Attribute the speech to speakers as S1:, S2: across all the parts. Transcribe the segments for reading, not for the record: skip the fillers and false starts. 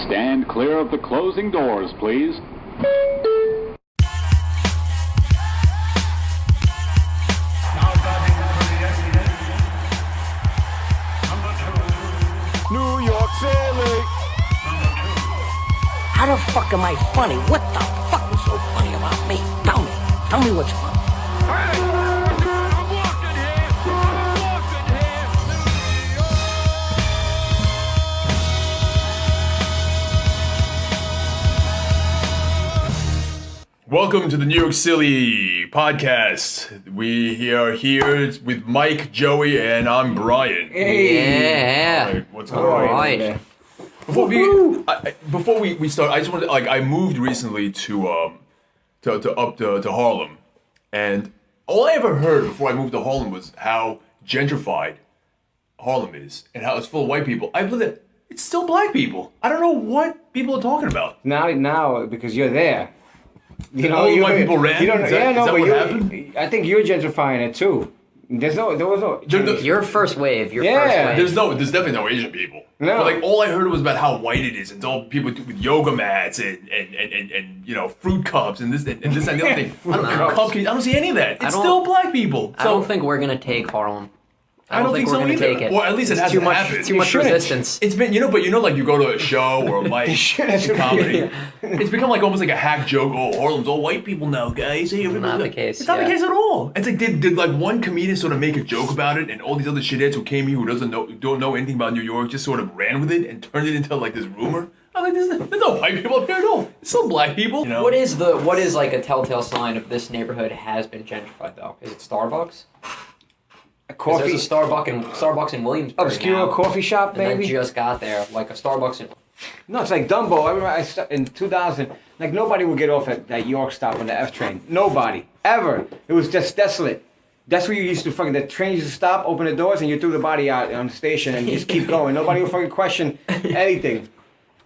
S1: Stand clear of the closing doors, please.
S2: New York City.
S3: How the fuck am I funny? What the fuck is so funny about me? Tell me what's funny.
S4: Welcome to the New York Silly podcast. We are here with Mike, Joey, and I'm Brian.
S5: Yeah.
S4: All right, what's going on?
S5: Right.
S4: Before we start, I just wanted I moved recently to Harlem, and all I ever heard before I moved to Harlem was how gentrified Harlem is and how it's full of white people. I've lived there. It's still black people. I don't know what people are talking about.
S6: Now, because you're there. You know,
S4: All the white people ran?
S6: You don't,
S4: Is that
S6: but
S4: what happened?
S6: I think you're gentrifying it too. There was no.
S5: Your first wave. First wave.
S4: There's definitely no Asian people.
S6: No.
S4: But like all I heard was about how white it is, and all people with yoga mats and you know fruit cups and this and the other thing. Cupcakes. I don't see any of that. It's still black people.
S5: I don't think we're gonna take Harlem.
S4: I don't think so
S5: we're gonna
S4: either.
S5: take it.
S4: Or at least it
S5: It's
S4: hasn't happened.
S5: Too much
S6: shouldn't.
S5: resistance.
S4: It's been, like you go to a show or like a comedy. It's become like almost like a hack joke. Oh, Harlem's all white people now, guys. Hey,
S5: Not the case,
S4: It's not the
S5: yeah.
S4: case at all. It's like did like one comedian sort of make a joke about it, and all these other shitheads who came here who don't know anything about New York just sort of ran with it and turned it into like this rumor. I'm like, there's no white people up here at all. It's still black people. You know?
S5: What is like a telltale sign of this neighborhood has been gentrified though? Is it Starbucks?
S6: coffee.
S5: There's a Starbucks in Williamsburg
S6: Obscure
S5: now,
S6: coffee shop,
S5: and
S6: maybe.
S5: I just got there, like a Starbucks in.
S6: No, it's like Dumbo. I remember in 2000, like nobody would get off at that York stop on the F train. Nobody ever. It was just desolate. That's where you used to fucking. The train used to stop, open the doors, and you threw the body out on the station and just keep going. Nobody would fucking question anything.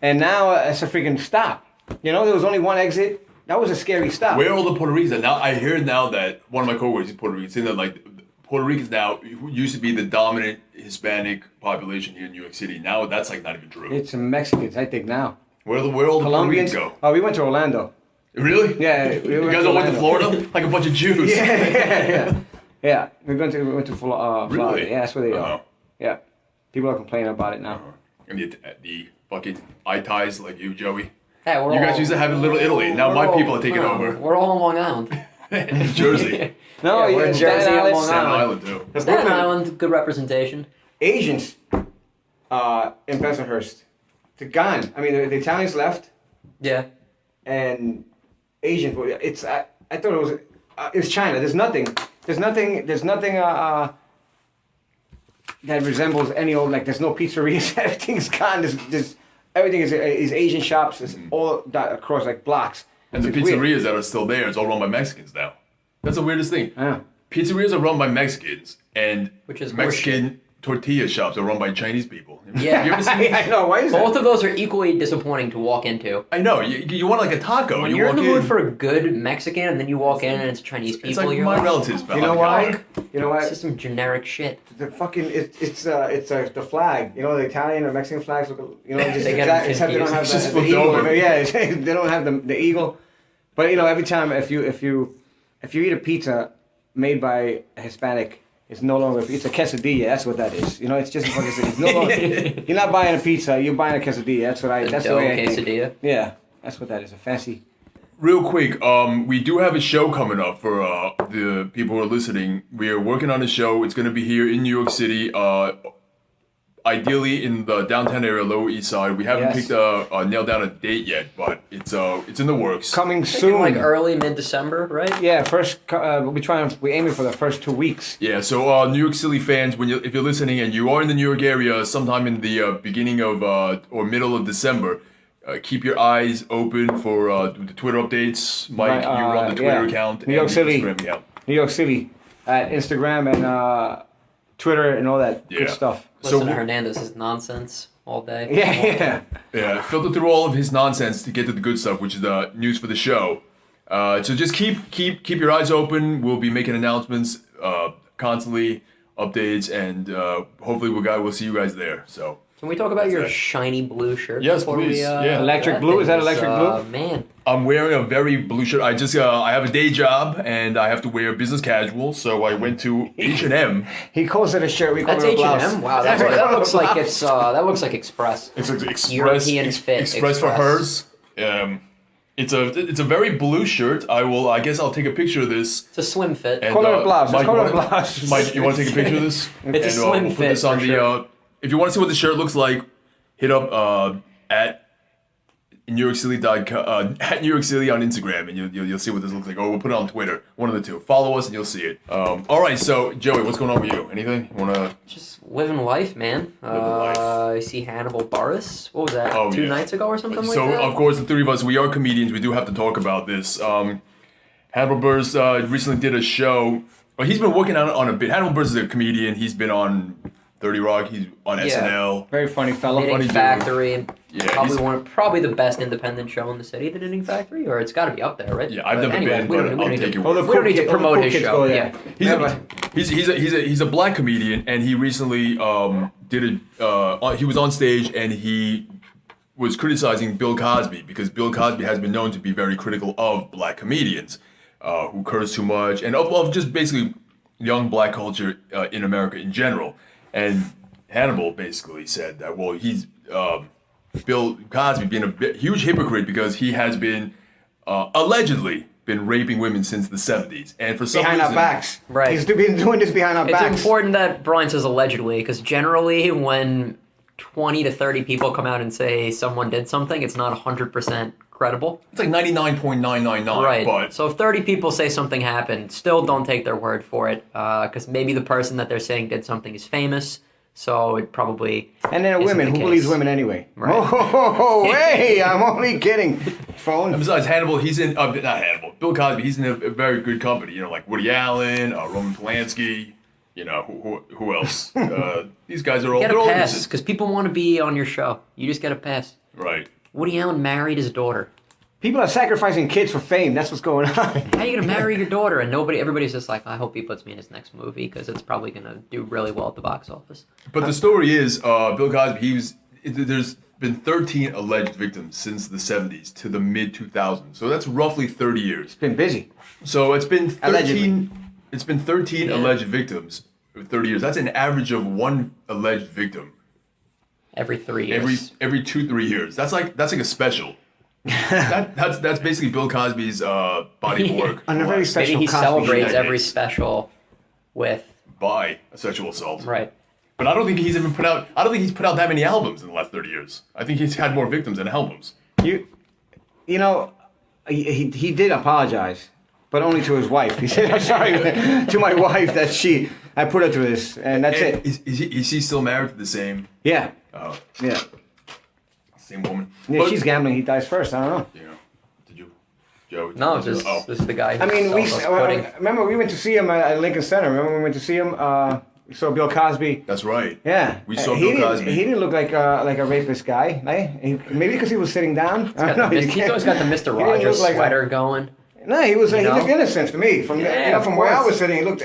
S6: And now it's a freaking stop. You know, there was only one exit. That was a scary stop.
S4: Where are all the Puerto Ricans? Now I hear now that one of my coworkers is Puerto Rican, saying that like Puerto Ricans now used to be the dominant Hispanic population here in New York City. Now that's like not even true.
S6: It's some Mexicans, I think now.
S4: Where all the Puerto
S6: Colombians
S4: Ricans go?
S6: Oh, we went to Orlando.
S4: Really?
S6: Yeah,
S4: You guys all went to Florida? Like a bunch of Jews.
S6: Yeah. We went to Florida.
S4: Really?
S6: Yeah, that's where they are.
S4: Uh-huh.
S6: Yeah. People are complaining about it now.
S4: And the fucking eye ties like you, Joey.
S5: Hey,
S4: You guys used to have a Little Italy. Now my people are taking over.
S5: We're all on Long Island.
S4: In Jersey.
S6: No,
S5: Yeah, we're in Jersey
S6: Staten
S5: and
S6: Island.
S5: Long
S4: Staten
S5: Island.
S4: Island too.
S5: Staten Island, good representation.
S6: Asians in Bensonhurst. They're gone. I mean, the Italians left,
S5: Yeah.
S6: and Asians. It's I thought it was China. There's nothing that resembles any old, like there's no pizzerias. Everything's gone. There's everything is Asian shops. It's all across like blocks.
S4: And the
S6: It's weird.
S4: pizzerias that are still there, it's all run by Mexicans now. That's the weirdest thing.
S6: Yeah.
S4: Pizzerias are run by Mexicans, and
S5: Which is
S4: Mexican tortilla shops are run by Chinese people.
S5: Yeah.
S4: You ever seen
S6: I know. Why is
S5: Both
S6: that?
S5: of those are equally disappointing to walk into.
S4: I know. You want like a taco.
S5: When
S4: you
S5: you're in
S4: walk
S5: the mood for a good Mexican and then you walk in and it's Chinese people,
S4: It's like
S5: you're
S4: my
S5: like,
S4: relatives.
S6: You know why? You know
S5: it's
S6: why?
S5: just some generic shit.
S6: The fucking it's the flag. You know, the Italian or Mexican flags. Look, you know, just
S5: They get
S6: exact,
S5: them
S6: except they don't have
S4: It's just
S6: the
S4: flipped
S6: eagle.
S4: over.
S6: Yeah, they don't have the eagle. But you know, every time if you eat a pizza made by a Hispanic, it's no longer it's a quesadilla. That's what that is. You know, it's just fucking. It's no longer. You're not buying a pizza. You're buying a quesadilla. That's what I.
S5: A
S6: That's the
S5: dough
S6: way I think.
S5: quesadilla.
S6: Yeah, that's what that is. A fancy.
S4: Real quick, we do have a show coming up for the people who are listening. We are working on a show. It's going to be here in New York City, ideally in the downtown area, Lower East Side. We haven't
S6: Yes.
S4: nailed down a date yet, but it's in the works.
S6: Coming
S5: Soon.
S6: soon.
S5: Like early mid-December, right?
S6: Yeah, we're aiming for the first 2 weeks.
S4: Yeah, so New York City fans, if you're listening and you are in the New York area, sometime in the beginning of or middle of December, keep your eyes open for the Twitter updates. Mike,
S6: Right,
S4: you run the Twitter
S6: yeah.
S4: account
S6: New York
S4: and the
S6: City.
S4: Instagram account.
S6: New York City, Instagram and Twitter and all that
S4: Yeah.
S6: good stuff.
S5: Listen
S4: So-
S5: to Hernandez's nonsense all day.
S6: Yeah.
S4: Yeah, filter through all of his nonsense to get to the good stuff, which is the news for the show. So just keep your eyes open. We'll be making announcements constantly, updates, and hopefully we'll see you guys there. So
S5: Can we talk about
S4: That's
S5: your
S4: it.
S5: shiny blue shirt?
S4: Yes,
S5: before
S4: please.
S5: We,
S4: Yeah.
S6: Electric blue? Is that electric blue?
S5: Man,
S4: I'm wearing a very blue shirt. I just I have a day job and I have to wear business casual, so I went to H&M.
S6: He calls it a shirt. We call
S5: that's
S6: it a
S5: H
S6: blouse.
S5: and M. Wow, that looks like it's that looks like Express.
S4: It's like Express,
S5: European fit
S4: Express for hers. It's a very blue shirt. I guess I'll take a picture of this.
S5: It's a swim fit.
S4: And,
S6: Call it a blouse.
S4: Mike,
S6: Call it a
S4: you wanna-
S6: blouse.
S4: Mike, you want to take a picture of this?
S5: It's a slim
S4: we'll put
S5: fit
S4: this on
S5: for
S4: the.
S5: sure.
S4: If you want to see what the shirt looks like, hit up at NewYorkCity.com, at New York City on Instagram, and you'll see what this looks like. Or we'll put it on Twitter. One of the two. Follow us and you'll see it. All right, so Joey, what's going on with you? Anything you wanna?
S5: Just living life, man.
S4: life.
S5: I see Hannibal Buress. What was that?
S4: Oh,
S5: 2
S4: yeah.
S5: nights ago or something
S4: So
S5: like that?
S4: of course the three of us, we are comedians. We do have to talk about this. Hannibal Buress recently did a show. Well, he's been working on a bit. Hannibal Buress is a comedian. He's been on 30 Rock. He's on SNL.
S6: Very funny fellow.
S5: Knitting
S4: funny dude.
S5: Factory.
S4: Yeah,
S5: Probably the best independent show in the city, the Knitting Factory, or it's got to be up there, right?
S4: Yeah, I've
S5: But
S4: never
S5: anyway,
S4: been,
S5: we don't-
S4: but
S5: we
S4: I'll
S5: don't
S4: take
S5: need
S4: your
S5: to-
S4: word.
S5: We don't need to
S6: All the
S5: promote
S6: cool
S5: his
S6: kids
S5: show.
S6: go,
S5: Yeah.
S4: He's a black comedian, and he recently he was on stage and he was criticizing Bill Cosby because Bill Cosby has been known to be very critical of black comedians who curse too much and of just basically young black culture in America in general. And Hannibal basically said that, well, he's Bill Cosby being a huge hypocrite because he has been allegedly been raping women since the 70s, and for some
S6: Behind
S4: reason,
S6: our backs.
S5: Right.
S6: He's been doing this behind our
S5: It's
S6: backs.
S5: important that Brian says allegedly, because generally when 20 to 30 people come out and say someone did something, it's not 100% credible.
S4: it's like 99.999.
S5: Right.
S4: But
S5: So if 30 people say something happened, still don't take their word for it, because maybe the person that they're saying did something is famous, so it probably
S6: And then
S5: isn't
S6: women.
S5: the
S6: Who believes
S5: case.
S6: women anyway?
S5: Right.
S6: Oh, hey, I'm only kidding.
S4: and
S6: Phone.
S4: besides Hannibal, he's in not Hannibal. Bill Cosby, he's in a very good company. You know, like Woody Allen, Roman Polanski. You know who else? These guys are all
S5: Get
S4: they're
S5: a
S4: all
S5: pass,
S4: innocent.
S5: because people want to be on your show. You just get a pass.
S4: Right.
S5: Woody Allen married his daughter.
S6: People are sacrificing kids for fame. That's what's going on.
S5: How are you gonna marry your daughter? And everybody's just like, I hope he puts me in his next movie because it's probably gonna do really well at the box office.
S4: But the story is, Bill Cosby. There's been 13 alleged victims since the 70s to the mid 2000s. So that's roughly 30 years.
S6: Been busy.
S4: So it's been 13.
S6: Allegedly.
S4: It's been 13 alleged victims for 30 years. That's an average of one alleged victim
S5: Every 3 years.
S4: every 2-3 years. That's like a special. that's basically Bill Cosby's body of work
S6: On a very
S5: Maybe
S6: special
S5: he
S6: Cosby
S5: celebrates
S6: show.
S5: every special with
S4: by a sexual assault.
S5: right.
S4: But I don't think he's put out that many albums in the last 30 years. I think he's had more victims than albums.
S6: You know, he did apologize, but only to his wife. He said, "I'm sorry to my wife that I put her through this," and that's
S4: And
S6: it.
S4: is he still married to the same
S6: Yeah,
S4: uh,
S6: yeah.
S4: same woman?
S6: Yeah,
S4: But,
S6: she's gambling. He dies first. I don't know.
S4: You know, did you, Joe?
S5: No,
S4: did you-
S5: this is the guy. Who
S6: I mean,
S5: sells us pudding.
S6: remember we went to see him at Lincoln Center. Remember we went to see him. We saw Bill Cosby.
S4: That's right.
S6: Yeah,
S4: We saw
S6: he
S4: Bill
S6: didn't-
S4: Cosby.
S6: He didn't look like a rapist guy. Maybe because he was sitting down. I don't know. you
S5: He's
S6: can't-
S5: always got the Mr.
S6: he didn't
S5: Rogers
S6: look like a-
S5: sweater going.
S6: No, he was. He
S5: know?
S6: looked innocent to me. From
S5: Yeah,
S6: from
S5: of
S6: where I
S5: course.
S6: was sitting,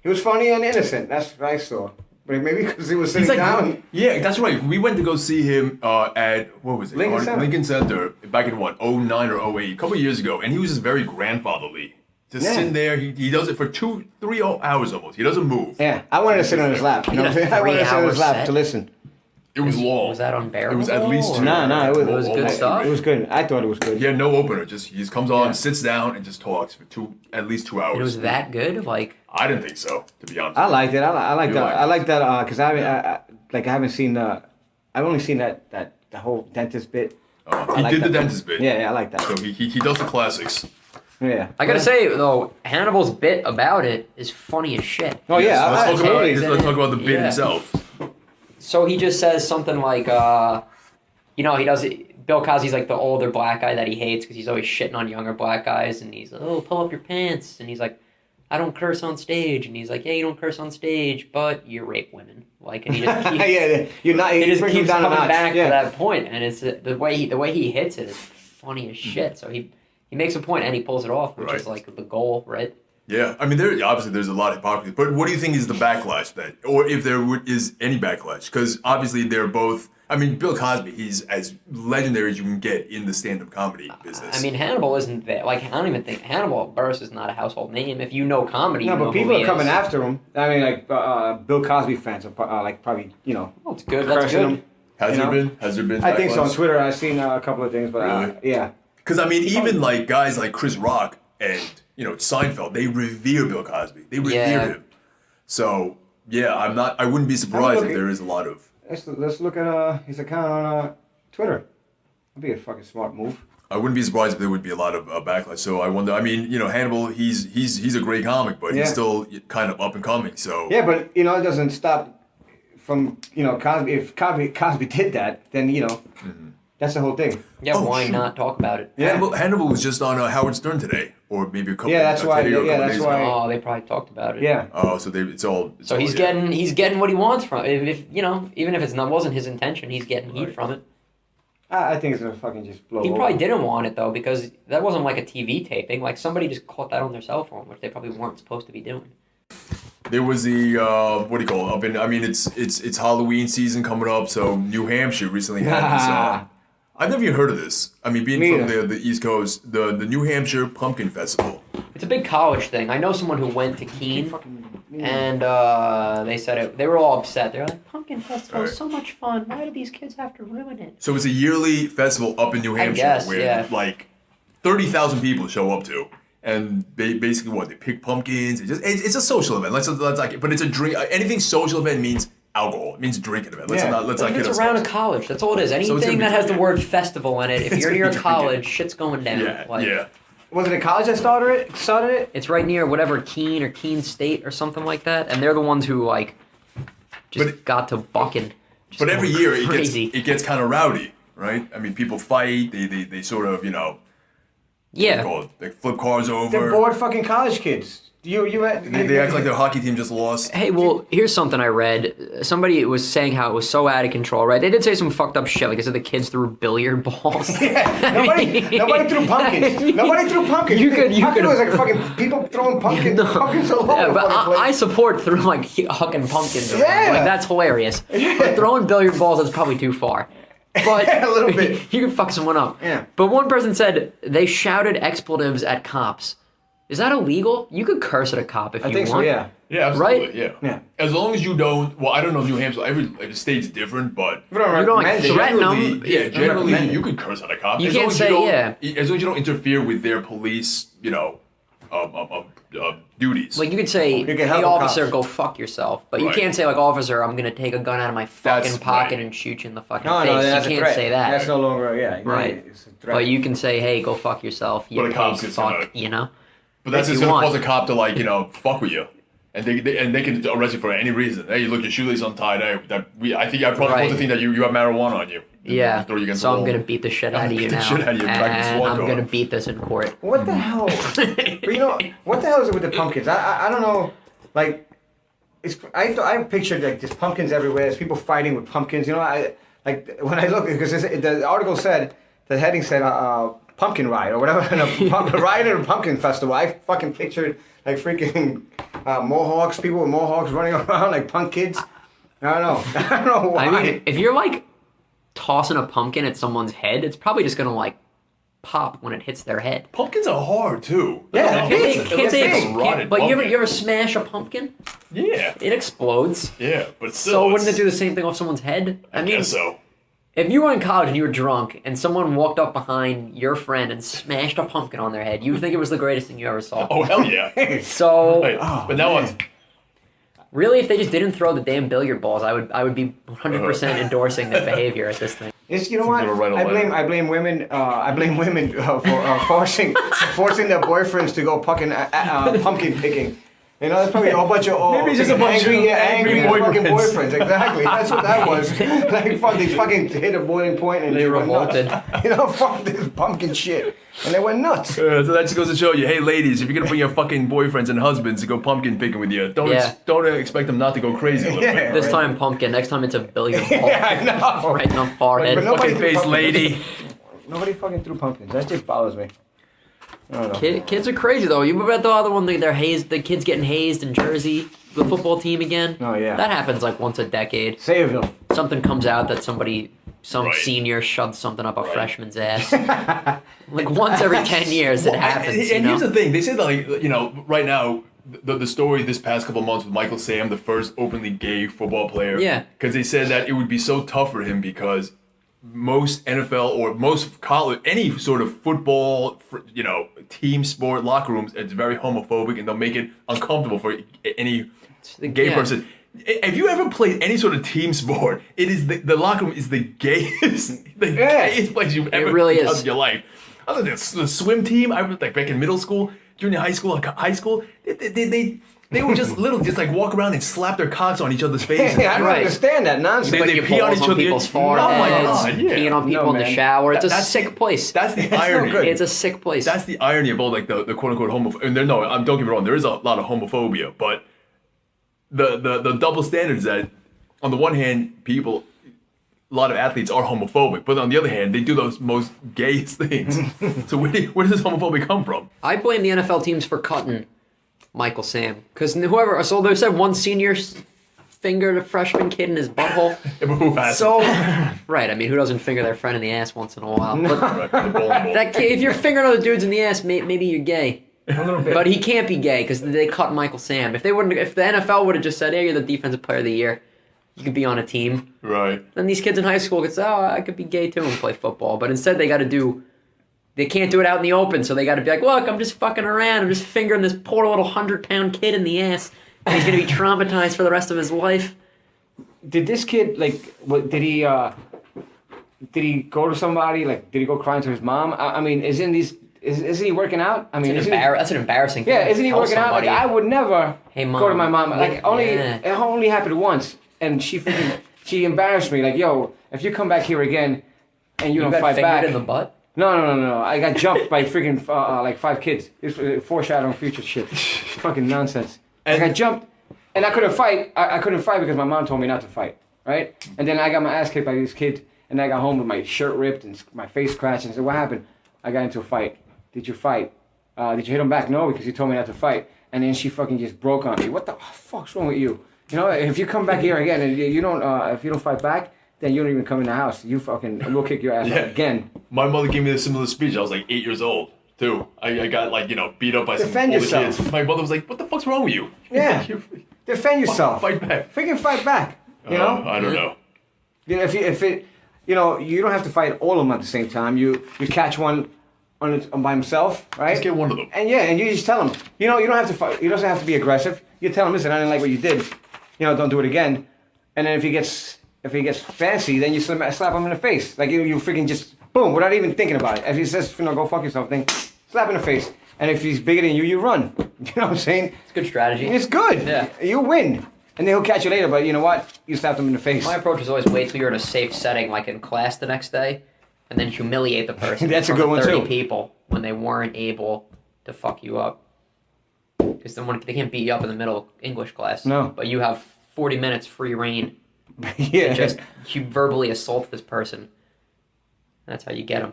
S6: he was funny and innocent. That's what I saw. But maybe because he was sitting
S4: He's like,
S6: down.
S4: yeah, that's right. We went to go see him at what was it?
S6: Lincoln Center.
S4: Lincoln Center back in what 09 or 08, a couple of years ago, and he was just very grandfatherly. Just
S6: Yeah.
S4: sitting there, he does it for 2-3 hours almost. He doesn't move.
S6: Yeah, I wanted to sit on his lap. You know what I'm saying? I wanted to sit on his
S5: 3-hour
S6: lap
S5: set?
S6: to listen.
S4: It was long.
S5: Was that unbearable?
S4: It was at least 2
S5: or-
S6: No, it was-
S5: It was good
S4: almost
S5: stuff?
S6: It was good. I thought it was good.
S4: He had no opener. He just comes on,
S6: Yeah.
S4: sits down, and just talks for at least 2 hours.
S5: It was that good? Like,
S4: I didn't think so, to be honest.
S6: I liked it. I like
S4: You
S6: that.
S4: liked
S6: I
S4: it.
S6: like that because I haven't seen I've only seen that the whole dentist bit.
S4: He
S6: like
S4: did the
S6: that.
S4: dentist bit.
S6: Yeah, I like that.
S4: So he does the classics.
S6: Yeah.
S5: I gotta say, though, Hannibal's bit about it is funny as shit.
S6: Oh yeah,
S4: So let's,
S6: totally.
S4: let's talk about the bit
S5: Yeah.
S4: himself.
S5: So he just says something like, he does it. Bill Cosby's like the older black guy that he hates because he's always shitting on younger black guys, and he's like, oh, pull up your pants, and he's like, I don't curse on stage, and he's like, yeah, you don't curse on stage, but you rape women, like, and he just keeps,
S6: yeah, you're not.
S5: he just
S6: brings him
S5: keeps
S6: down a
S5: coming
S6: notch.
S5: back
S6: Yeah.
S5: to that point, and it's the way he hits it is funny as shit. So he makes a point and he pulls it off, which is
S4: Right.
S5: like the goal, right?
S4: Yeah, I mean, obviously there's a lot of hypocrisy, but what do you think is the backlash that, or if there is any backlash? Because obviously they're both. I mean, Bill Cosby, he's as legendary as you can get in the stand-up comedy business.
S5: I mean, Hannibal isn't there. Like, I don't even think Hannibal Buress is not a household name. If you know comedy,
S6: No,
S5: you know
S6: but people
S5: who he
S6: are coming
S5: is.
S6: after him. I mean, like Bill Cosby fans are like probably
S5: Well, it's good. That's
S6: cursing
S5: good.
S6: him.
S4: Has
S6: you
S4: there
S6: know?
S4: been? Has there been?
S6: I think so. On
S4: backlash?
S6: Twitter, I've seen a couple of things, but
S4: Really?
S6: yeah.
S4: Because I mean, even like guys like Chris Rock and Seinfeld, they revere Bill Cosby. They revere
S5: Yeah.
S4: him. So yeah, I wouldn't be surprised if there is a lot of.
S6: Let's look at his account on Twitter. That'd be a fucking smart move.
S4: I wouldn't be surprised if there would be a lot of backlash. So I wonder. I mean, Hannibal, he's a great comic, but
S6: Yeah.
S4: he's still kind of up and coming. So
S6: Yeah, but it doesn't stop from Cosby. If Cosby did that, then that's the whole thing.
S5: Yeah,
S4: Oh,
S5: why
S4: shoot.
S5: not talk about it?
S6: Yeah.
S4: Hannibal was just on Howard Stern today, or maybe a couple.
S6: Yeah, that's why-
S4: today or a
S6: yeah,
S4: couple
S6: that's
S4: days
S6: why-
S4: ago.
S5: Oh, they probably talked about it.
S6: Yeah.
S4: Oh, so it's all.
S5: So he's getting what he wants from it. If even if wasn't his intention, he's getting heat
S4: Right.
S5: from it.
S6: I think it's gonna fucking just blow.
S5: He
S6: over.
S5: probably didn't want it though, because that wasn't like a TV taping. Like somebody just caught that on their cell phone, which they probably weren't supposed to be doing.
S4: There was the what do you call it? I mean, it's Halloween season coming up, so New Hampshire recently had this. I've never even heard of this. I mean, being
S6: Me
S4: from
S6: either.
S4: the East Coast, the New Hampshire Pumpkin Festival.
S5: It's a big college thing. I know someone who went to Keene,
S6: Fucking,
S5: and they said it. They were all upset. They're like, "Pumpkin Festival is
S4: Right.
S5: so much fun. Why do these kids have to ruin it?"
S4: So it's a yearly festival up in New
S5: I
S4: Hampshire
S5: guess,
S4: where
S5: yeah.
S4: like 30,000 people show up to, and basically what they pick pumpkins. It's a social event. Let's like, but it's a drink. Anything social event means alcohol. It means drinking event. Let's
S6: Yeah.
S4: not
S5: Like,
S4: kid
S5: it's around a
S4: ourselves.
S5: college. That's all it is.
S4: gonna
S5: Anything
S4: be
S5: that has the
S4: drinking.
S5: word festival in it, if
S4: It's
S5: you're
S4: gonna
S5: near
S4: be
S5: a
S4: drinking.
S5: college, shit's going down.
S4: Yeah,
S5: Like,
S4: yeah.
S6: Was it a college that started it?
S5: It's right near whatever Keene or Keene State or something like that, and they're the ones who like just
S4: But-
S5: got to bucking. Just
S4: But every
S5: going
S4: year
S5: crazy.
S4: it gets kind of rowdy, right? I mean, people fight. They sort of
S5: Yeah.
S4: they flip cars
S6: They're
S4: over.
S6: bored fucking college kids. You
S4: They act like their hockey team just lost.
S5: Hey, well, here's something I read. Somebody was saying how it was so out of control, right? They did say some fucked up shit, like I said the kids threw billiard balls.
S6: Nobody threw pumpkins. Nobody threw pumpkins.
S5: You
S6: I
S5: could-
S6: thought it was like fucking people throwing pumpkins all over
S5: Yeah,
S6: the
S5: but
S6: fucking
S5: I
S6: place.
S5: support throwing like hucking pumpkins. around.
S6: Yeah.
S5: Like that's hilarious. But throwing billiard balls that's probably too far. But
S6: A little bit.
S5: you can fuck someone up.
S6: Yeah.
S5: But one person said they shouted expletives at cops. Is that illegal? You could curse at a cop if
S6: I
S5: you
S6: think so,
S5: want.
S6: yeah.
S4: Yeah, absolutely.
S5: Right?
S4: Yeah.
S6: Yeah.
S4: As long as you don't. Well, I don't know New Hampshire. Every state's different, but
S6: We don't
S5: You don't, like,
S6: recommend it.
S5: threaten
S4: generally,
S5: them.
S4: yeah, generally
S6: recommend it.
S4: you could curse at a cop.
S5: You
S4: as
S5: can't
S4: long as
S5: say,
S4: don't,
S5: yeah.
S4: As long as you don't interfere with their police, duties.
S5: Like you could say,
S6: can
S5: "Hey,
S6: help the
S5: officer,
S6: cops."
S5: go fuck yourself," but you
S4: Right.
S5: can't say, "Like, officer, I'm gonna take a gun out of my fucking
S4: That's
S5: pocket
S4: right.
S5: and shoot you in the fucking
S6: No,
S5: face."
S6: no, that's
S5: You
S6: a
S5: can't
S6: threat.
S5: say that.
S6: That's no longer, yeah.
S5: Right.
S6: It's a threat.
S5: But you can say, "Hey, go fuck yourself." You
S4: But a cop's
S5: pig
S4: just
S5: fuck,
S4: gonna-
S5: you know.
S4: But that's
S5: if
S4: just
S5: you
S4: gonna
S5: want.
S4: cause a cop to fuck with you, and they can arrest you for any reason. Hey, look, your shoelace untied. Hey, I think I probably
S5: Right.
S4: supposed to think that you have marijuana on you.
S5: Yeah.
S4: Throw you against
S5: So
S4: the
S5: I'm
S4: wall.
S5: gonna beat the shit
S4: I'm
S5: out of
S4: gonna
S5: you
S4: beat the
S5: now,
S4: shit out of you, back in the
S5: and
S4: SWAT
S5: I'm
S4: car.
S5: gonna beat this in court.
S6: What the hell? But what the hell is it with the pumpkins? I don't know. Like, I pictured like just pumpkins everywhere. There's people fighting with pumpkins. When I look because the article said the heading said pumpkin ride or whatever, and a ride at a pumpkin festival. I fucking pictured like freaking mohawks, people with mohawks running around like punk kids. I don't know. I don't know why.
S5: I mean, if you're like tossing a pumpkin at someone's head, it's probably just gonna like pop when it hits their head.
S4: Pumpkins are hard too.
S6: Yeah,
S5: Can't they?
S6: It's
S5: Can't they?
S6: big.
S4: Rotted
S5: But
S4: pumpkin.
S5: you ever smash a pumpkin?
S4: Yeah,
S5: It explodes.
S4: yeah, but still.
S5: So wouldn't it
S4: it's-
S5: do the same thing off someone's head?
S4: I guess so.
S5: If you were in college and you were drunk and someone walked up behind your friend and smashed a pumpkin on their head, you would think it was the greatest thing you ever saw.
S4: Oh hell yeah!
S5: So
S4: Right. But now
S6: man.
S4: I'm.
S5: really, if they just didn't throw the damn billiard balls, I would be 100% endorsing their behavior at this thing.
S6: It's, you know what?
S4: Seems to write a letter.
S6: I blame women. I blame women for forcing their boyfriends to go pumpkin picking. You know, that's probably a whole bunch of
S4: Maybe it's just a bunch
S6: angry,
S4: of angry
S6: fucking
S4: boyfriends.
S6: boyfriends. Exactly. That's what that was. Like, fuck, they fucking hit a boiling point and
S5: They
S6: went nuts.
S5: revolted.
S6: You know, fuck this pumpkin shit, and they went nuts.
S4: So that just goes to show you, hey ladies, if you're gonna bring your fucking boyfriends and husbands to go pumpkin picking with you, don't
S5: Yeah.
S4: don't expect them not to go crazy a little
S6: Yeah.
S4: bit.
S5: This
S6: Right.
S5: time pumpkin, next time it's a billiard ball.
S6: Yeah, I know.
S5: Right in the forehead.
S6: But nobody
S4: Fucking
S6: threw
S4: face
S6: pumpkins.
S4: lady.
S6: Nobody fucking threw pumpkins. That just bothers me. I don't know.
S5: Kids are crazy though. You remember the other one? They're hazed. The kids getting hazed in Jersey. The football team again.
S6: Oh, yeah.
S5: That happens like once a decade.
S6: Sayreville.
S5: Something comes out that some
S1: Right.
S5: senior shoves something up a freshman's ass. Like once every 10 years it happens.
S4: And here's the thing: they said like right now the story this past couple of months with Michael Sam, the first openly gay football player.
S5: Yeah.
S4: Because they said that it would be so tough for him because most NFL or most college, any sort of football, team sport locker rooms, it's very homophobic and they'll make it uncomfortable for any gay person. If you ever played any sort of team sport, it is the locker room is the gayest, gayest place you've ever
S5: really
S4: done
S5: is.
S4: in your life. Other than the swim team, I was like back in middle school, junior high school, they would just literally just like walk around and slap their cocks on each other's faces.
S6: I don't understand that nonsense.
S4: They
S5: You
S4: pee on
S5: balls
S4: each
S5: on
S4: other.
S5: people's
S4: Oh
S5: foreheads,
S4: my God, yeah.
S5: peeing on people
S6: No,
S5: in the
S6: man.
S5: shower. It's a
S4: That's
S5: sick place.
S4: That's the irony.
S6: good.
S5: It's a sick place.
S4: That's the irony of all like the quote unquote homophobia. And don't get me wrong, there is a lot of homophobia, but the double standards that on the one hand, a lot of athletes are homophobic, but on the other hand, they do those most gayest things. So where does this homophobia come from?
S5: I blame the NFL teams for cutting Michael Sam because so they said one senior fingered a freshman kid in his butthole.
S4: Who has
S5: So right, I mean, who doesn't finger their friend in the ass once in a while? But that kid, if you're fingering other dudes in the ass, maybe you're gay.
S6: A little bit.
S5: But he can't be gay because they cut Michael Sam. If the NFL would have just said, "Hey, you're the defensive player of the year, you could be on a team,"
S4: Right.
S5: then these kids in high school could say, "Oh, I could be gay too and play football." But instead, they can't do it out in the open, so they got to be like, "Look, I'm just fucking around. I'm just fingering this poor little 100-pound kid in the ass, and he's gonna be traumatized for the rest of his life."
S6: Did this kid did he go to somebody? Like, did he go crying to his mom? I mean, isn't he working out? I mean,
S5: That's an embarrassing thing.
S6: yeah,
S5: to
S6: isn't he
S5: tell
S6: working out? Like,
S5: somebody.
S6: I would never
S5: Hey,
S6: go to
S5: Mom.
S6: my mom. Like,
S5: Yeah.
S6: it only happened once, and she embarrassed me. Like, yo, if you come back here again and you don't
S5: got
S6: fight
S5: fingered
S6: back,
S5: in the butt.
S6: no. I got jumped by freaking like 5 kids. It's foreshadowing future shit. Fucking nonsense. I got jumped, and I couldn't fight. I couldn't fight because my mom told me not to fight. Right? And then I got my ass kicked by these kids, and I got home with my shirt ripped and my face scratched. And I said, "What happened?" I got into a fight. Did you fight? Did you hit him back? No, because you told me not to fight. And then she fucking just broke on me. What the fuck's wrong with you? You know, if you come back here again and you don't, if you don't fight back, then you don't even come in the house. We'll kick your ass out again.
S4: My mother gave me a similar speech. I was like 8 years old too. I got beat up by
S6: Defend
S4: some older
S6: yourself.
S4: kids. My mother was like, "What the fuck's wrong with you?"
S6: Yeah. Defend yourself.
S4: Fight back.
S6: Freaking fight back. You know?
S4: I don't know.
S6: You know, you don't have to fight all of them at the same time. You catch one by himself, right?
S4: Just get one of them.
S6: And you just tell him. You don't have to fight. He doesn't have to be aggressive. You tell him, "Listen, I didn't like what you did. Don't do it again." And then if he gets fancy, then you slap him in the face. Like you freaking just boom, without even thinking about it. If he says, "Go fuck yourself," then slap in the face. And if he's bigger than you, you run. You know what I'm saying?
S5: It's a good strategy.
S6: It's good.
S5: Yeah.
S6: You win. And then he'll catch you later, but you know what? You slapped him in the face.
S5: My approach is always wait till you're in a safe setting, like in class the next day, and then humiliate the person.
S6: That's a
S5: in
S6: good
S5: front
S6: one,
S5: of 30
S6: too.
S5: people when they weren't able to fuck you up. Because then they can't beat you up in the middle of English class.
S6: No.
S5: But you have 40 minutes free reign
S6: Yeah.
S5: to just verbally assault this person. That's how you get them,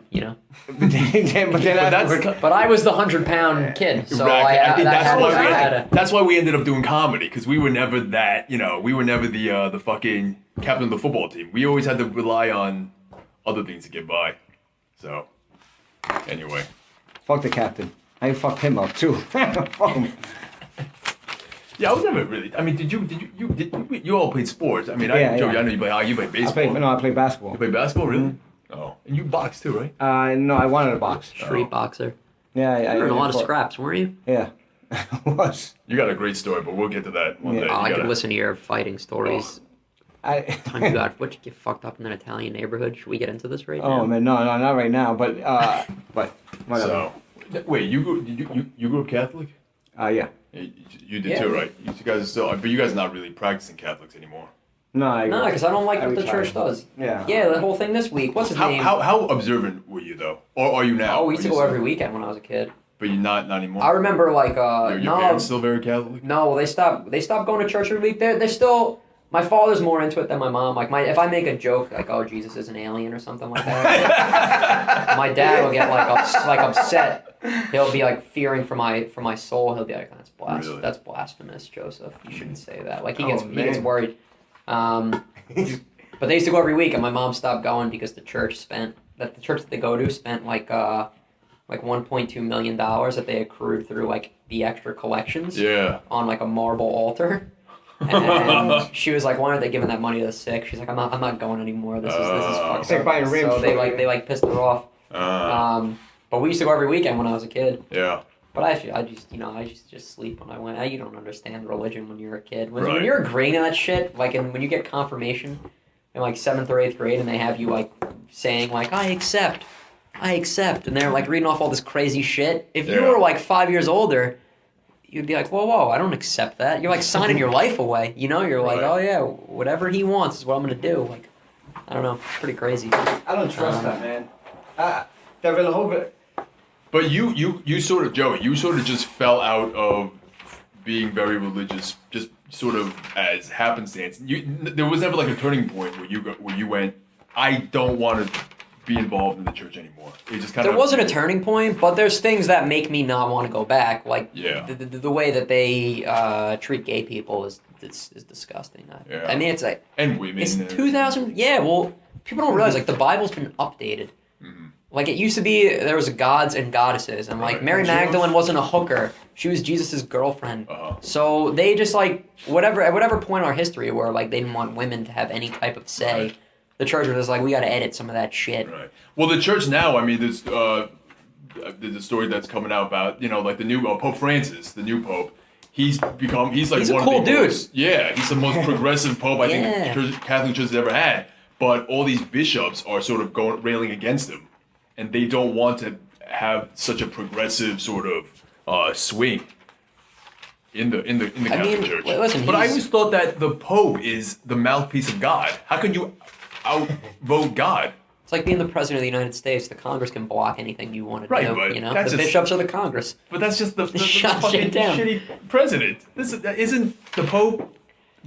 S6: but then afterward-
S5: But I was the 100-pound kid, so
S4: Exactly. I think
S5: I
S4: that's why we ended up doing comedy, because we were never that. We were never the fucking captain of the football team. We always had to rely on other things to get by. So anyway,
S6: fuck the captain. I fucked him up too. Fuck him.
S4: yeah, I was never really. I mean, did you all played sports? I mean,
S6: Yeah,
S4: Joey,
S6: yeah.
S4: I know you play hockey, you play baseball.
S6: I played basketball.
S4: You play basketball, really? Oh, and you box too, right?
S6: No, I wanted a box.
S5: Street boxer.
S6: Yeah, I
S5: You were in a lot of
S6: fought-
S5: scraps, weren't you?
S6: Yeah, I was.
S4: You got a great story, but we'll get to that one
S6: Yeah.
S4: day.
S5: Oh,
S4: You
S5: I could
S4: gotta-
S5: listen to your fighting stories. Time you got what you get fucked up in an Italian neighborhood. Should we get into this right now?
S6: Oh man, no, not right now. But whatever.
S4: So, wait, you grew up Catholic?
S6: Yeah.
S4: Yeah, you did too, right? You guys are still, but you guys are not really practicing Catholics anymore.
S6: No,
S5: because I don't like what the
S6: retired.
S5: church does.
S6: Yeah.
S5: Yeah, the whole thing this week. What's his name?
S4: How observant were you though, or are you now?
S5: Oh, we used to
S4: Are you
S5: go
S4: still-
S5: every weekend when I was a kid.
S4: But you're not anymore.
S5: I remember like
S4: Your parents still very Catholic?
S5: No, they stopped going to church every week. They're still. My father's more into it than my mom. Like if I make a joke like, "Oh, Jesus is an alien" or something like that, my dad will get like upset. he'll be like fearing for my soul. He'll be like,
S4: Really?
S5: that's blasphemous, Joseph. You shouldn't say that. Like he
S6: Oh,
S5: gets
S6: man.
S5: worried. But they used to go every week, and my mom stopped going because the church that they go to spent like $1.2 million that they accrued through like the extra collections
S4: Yeah.
S5: on like a marble altar. And she was like, "Why aren't they giving that money to the sick?" She's like, "I'm not going anymore. This is fucked
S6: It's like
S5: up."
S6: buying ribs
S5: So
S6: for-
S5: they pissed her off. But we used to go every weekend when I was a kid.
S4: Yeah.
S5: But I just sleep when I went. You don't understand religion when you're a kid. When
S4: Right.
S5: you're agreeing to that shit, like, and when you get confirmation in like 7th or 8th grade, and they have you like saying like, I accept, and they're like reading off all this crazy shit. If you
S4: Yeah.
S5: were like 5 years older, you'd be like, whoa, I don't accept that. You're like signing your life away. You know, you're like,
S4: Right.
S5: oh yeah, whatever he wants is what I'm gonna do. Like, I don't know, it's pretty crazy.
S6: I don't trust that, man. The whole
S4: But you sort of, Joey, you sort of just fell out of being very religious, just sort of as happenstance. There was never like a turning point where you went, I don't want to be involved in the church anymore. It just kind
S5: There
S4: of
S5: wasn't a turning point, but there's things that make me not want to go back. Like
S4: Yeah.
S5: the way that they treat gay people is disgusting.
S4: Yeah.
S5: I mean, it's like
S4: and women.
S5: it's
S4: and-
S5: 2000. Yeah, well, people don't realize like the Bible's been updated.
S4: Mm-hmm.
S5: Like it used to be, there was gods and goddesses, and like
S4: Right.
S5: Mary
S6: Jesus.
S5: Magdalene wasn't a hooker; she was Jesus's girlfriend.
S4: Uh-huh.
S5: So they just like at whatever point in our history where like they didn't want women to have any type of say,
S4: Right.
S5: the church was just like, we got to edit some of that shit.
S4: Right. Well, the church now, I mean, there's the story that's coming out about, like the new Pope Francis, the new Pope. He's like
S5: He's a
S4: one
S5: cool
S4: of the
S5: dude.
S4: most, yeah, he's the most progressive Pope I think
S5: Yeah.
S4: the Catholic Church has ever had. But all these bishops are sort of railing against him, and they don't want to have such a progressive sort of swing in the Catholic Church.
S5: Listen,
S4: but I
S5: he's-
S4: always thought that the Pope is the mouthpiece of God. How can you outvote God?
S5: It's like being the president of the United States. The Congress can block anything you want to
S4: Right,
S5: do.
S4: but
S5: You know,
S4: that's
S5: the
S4: just-
S5: bishops are the Congress.
S4: But that's just the
S5: Shut
S4: fucking
S5: shit down.
S4: shitty president. Isn't the Pope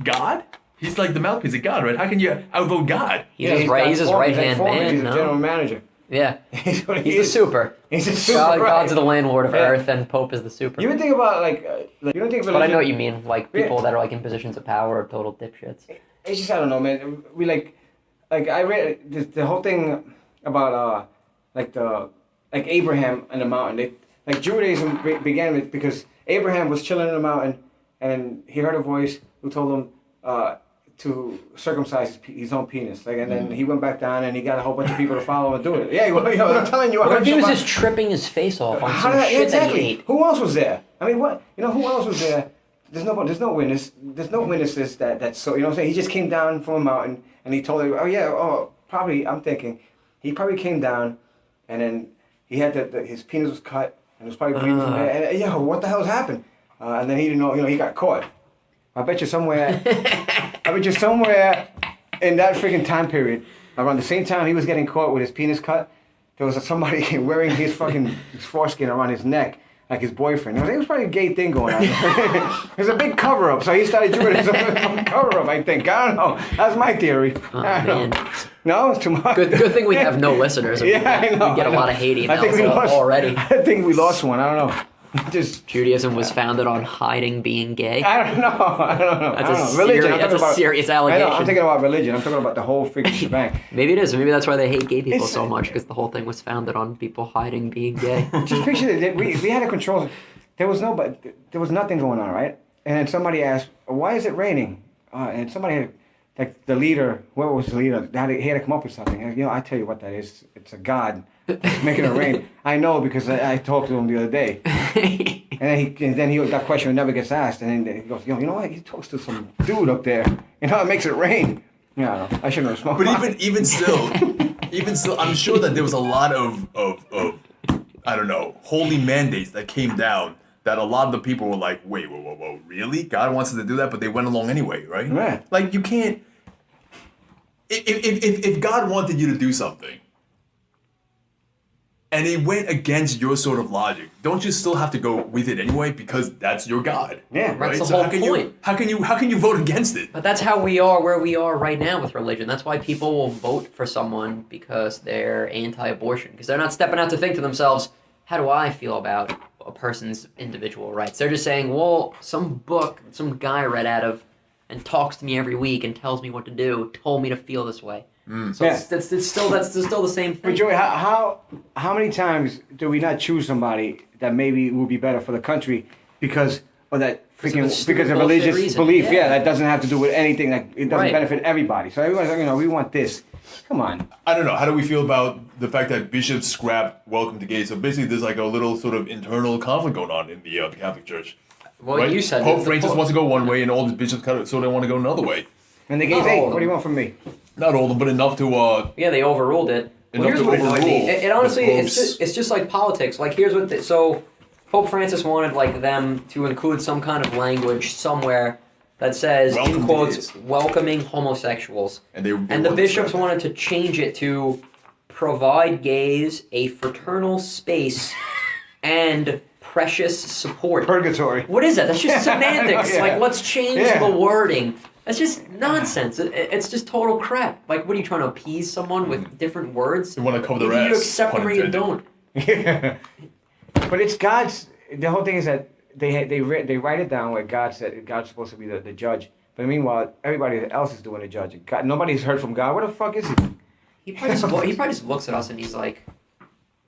S4: God? He's like the mouthpiece of God, right? How can you outvote God?
S5: He's his right hand man.
S6: He's
S5: no?
S6: a general manager.
S5: Yeah,
S6: He's what he
S5: he's the
S6: is.
S5: super.
S6: He's a super.
S5: God,
S6: right.
S5: God's the landlord of
S6: Yeah.
S5: Earth, and Pope is the super.
S6: You would think about like you don't think religion.
S5: But I know what you mean. Like
S6: Yeah.
S5: people that are like in positions of power are total dipshits.
S6: It's just I don't know, man. We like I read the whole thing about like Abraham and the mountain. Like Judaism began with because Abraham was chilling in the mountain and he heard a voice who told him to circumcise his own penis. Like, and then he went back down and he got a whole bunch of people to follow him and do it. Yeah, well, I'm telling you. I
S5: What
S6: heard
S5: if he was
S6: somebody-
S5: just tripping his face off on
S6: How
S5: some
S6: did
S5: shit
S6: exactly.
S5: that he ate?
S6: Who else was there? I mean, what? Who else was there? There's no witness. There's no witnesses that so. You know what I'm saying? He just came down from a mountain and he told her, probably. I'm thinking, he probably came down, and then he had his penis was cut and it was probably bleeding from there. And what the hell's happened? And then he didn't know. He got caught. I bet you somewhere. In that freaking time period, around the same time he was getting caught with his penis cut, there was somebody wearing his foreskin around his neck, like his boyfriend. It was probably a gay thing going on. It was a big cover-up, so he started doing it as a cover-up, I think. I don't know. That's my theory. I don't know.
S5: Man.
S6: No, it's too much.
S5: Good thing we have no listeners.
S6: Yeah, I know.
S5: We get a
S6: I know.
S5: lot of hate
S6: I think we
S5: emails
S6: lost
S5: already.
S6: I think we lost one. I don't know. Just.
S5: Judaism was founded on hiding being gay.
S6: I don't know.
S5: That's a
S6: Religion.
S5: serious-
S6: I'm
S5: that's
S6: talking
S5: a
S6: about-
S5: serious
S6: I know, I'm
S5: allegation.
S6: thinking about religion. I'm talking about the whole freaking shebang.
S5: Maybe it is. Maybe that's why they hate gay people
S6: It's-
S5: so much, because the whole thing was founded on people hiding being gay.
S6: Just picture that we had a control. There was nothing going on, right? And then somebody asked, "Why is it raining?" And somebody had, like the leader, whoever was the leader, he had to come up with something. And, I tell you what that is. It's a god making it rain. I know because I talked to him the other day. And then that question never gets asked. And then he goes, you know what? He talks to some dude up there. It makes it rain. Yeah, I don't know. I shouldn't have smoked.
S4: But even still, I'm sure that there was a lot of I don't know, holy mandates that came down that a lot of the people were like, wait, whoa, really? God wants us to do that, but they went along anyway, right?
S6: Right.
S4: Like you can't. If God wanted you to do something, and it went against your sort of logic, don't you still have to go with it anyway because that's your God?
S6: Yeah.
S4: Right.
S5: That's the
S4: So
S5: whole
S4: how can
S5: point.
S4: how can you vote against it?
S5: But that's how we are where we are right now with religion. That's why people will vote for someone because they're anti-abortion. Because they're not stepping out to think to themselves, how do I feel about a person's individual rights? They're just saying, well, some book some guy read out of and talks to me every week and tells me what to do told me to feel this way. So
S6: Yeah.
S5: that's still the same thing.
S6: But Joey, how many times do we not choose somebody that maybe will be better for the country because of that freaking
S5: Because of a
S6: because of
S5: stupid
S6: religious
S5: bullshit reason.
S6: belief?
S5: Yeah.
S6: Yeah, that doesn't have to do with anything. Like it doesn't
S5: Right.
S6: benefit everybody. So everyone's like, we want this. Come on.
S4: I don't know. How do we feel about the fact that bishops scrapped welcome to gays? So basically, there's like a little sort of internal conflict going on in the Catholic Church.
S5: Well,
S4: right?
S5: you said
S4: Pope
S5: the
S4: Francis
S5: Pope-
S4: wants to go one way, and all the bishops kind of sort of want to go another way.
S6: And the gays,
S5: Not
S6: hey,
S5: all of
S6: what do you
S5: them.
S6: want from me?
S4: Not all of them, but enough to.
S5: Yeah, they overruled it.
S4: Enough
S5: Here's
S4: to
S5: what annoys me.
S4: overrule
S5: It honestly,
S4: the
S5: it's just like politics. Like here's what. So Pope Francis wanted like them to include some kind of language somewhere that says,
S4: Welcome
S5: in
S4: to
S5: quotes,
S4: gays.
S5: welcoming homosexuals.
S4: And they
S5: And the
S4: wanted
S5: bishops
S4: that.
S5: wanted to change it to provide gays a fraternal space and precious support.
S6: Purgatory.
S5: What is that? That's just semantics.
S6: Yeah.
S5: Like, let's change
S6: Yeah.
S5: the wording. That's just nonsense. It's just total crap. Like, what are you trying to appease someone with different words?
S4: They want to cover their
S5: Either you
S4: ass.
S5: accept
S4: pun
S5: them or you
S4: intended.
S5: don't.
S6: But it's God's. The whole thing is that they write it down where God said God's supposed to be the judge. But meanwhile, everybody else is doing the judge. God, nobody's heard from God. Where the fuck is he?
S5: He probably just looks at us and he's like,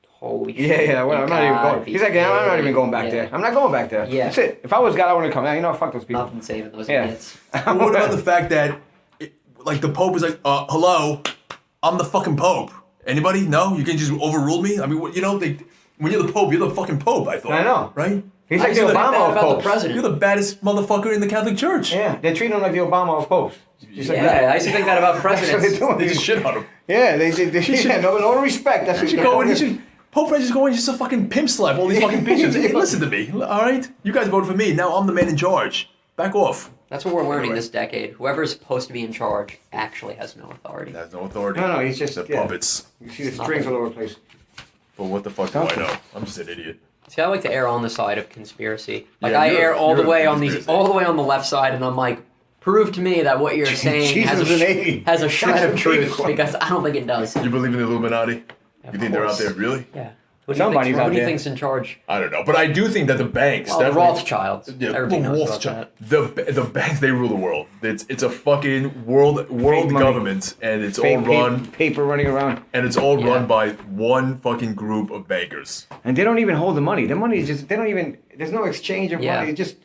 S5: holy
S6: Yeah,
S5: shit.
S6: yeah. Well,
S5: you
S6: I'm not even
S5: gotta
S6: going.
S5: be
S6: He's like, yeah, I'm not even going back
S5: yeah.
S6: there. I'm not going back there.
S5: Yeah.
S6: That's it. If I was God, I wouldn't come. You know, fuck those people.
S5: Nothing saving those
S6: Yeah.
S5: idiots.
S4: But what about the fact that, like, the Pope is like, hello, I'm the fucking Pope. Anybody? No? You can just overrule me? I mean, when you're the Pope, you're the fucking Pope, I thought.
S6: I know.
S4: Right?
S6: He's
S5: How
S6: like
S5: do
S6: the
S5: you think
S6: Obama
S5: that
S6: of
S5: about the
S6: popes.
S5: president?
S4: You're the baddest motherfucker in the Catholic Church.
S6: Yeah, they treat him like the Obama of popes. Just like
S5: Yeah,
S6: that.
S5: I used to think that about
S6: That's what
S5: presidents.
S6: they're doing.
S4: They just shit on him.
S6: Yeah, they yeah, no respect. That's
S4: He
S6: what
S4: should
S6: they're
S4: go and he
S6: doing.
S4: should. Pope Francis is going just to fucking pimp slap all these fucking bishops. Hey, listen to me, all right? You guys voted for me. Now I'm the man in charge. Back off.
S5: That's what we're learning
S4: Anyway.
S5: this decade. Whoever's supposed to be in charge actually has no authority.
S4: He has no authority.
S6: No, he's just
S4: They're
S6: yeah.
S4: puppets.
S6: You see the strings all over the place.
S4: But what the fuck do I know? I'm just an idiot.
S5: See, I like to err on the side of conspiracy. Like
S4: Yeah,
S5: I
S4: you're-
S5: err all the
S4: you're
S5: way
S4: a
S5: on
S4: conspiracy.
S5: all the way on the left side, and I'm like, prove to me that what you're saying
S6: Jesus
S5: has
S6: is an alien.
S5: has a shred of
S6: Jesus
S5: truth,
S6: is an
S5: because I don't think it does.
S4: You believe in the Illuminati?
S5: Of
S4: You think they're out
S5: course.
S4: there? Really?
S5: Yeah. Who
S6: Somebody's out
S5: do you
S6: there.
S5: think's in charge?
S4: I don't know. But I do think that the banks.
S5: Well, the
S4: definitely-
S5: Rothschilds.
S4: Yeah,
S5: Everybody
S4: the
S5: knows
S4: Rothschild.
S5: about that.
S4: The banks, they rule the world. It's a fucking world
S6: money.
S4: government, and it's
S6: Fake
S4: all run
S6: paper running around,
S4: and it's all
S5: Yeah.
S4: run by one fucking group of bankers.
S6: and they don't even hold the money. The money is just they don't even. There's no exchange of
S5: Yeah.
S6: money. It's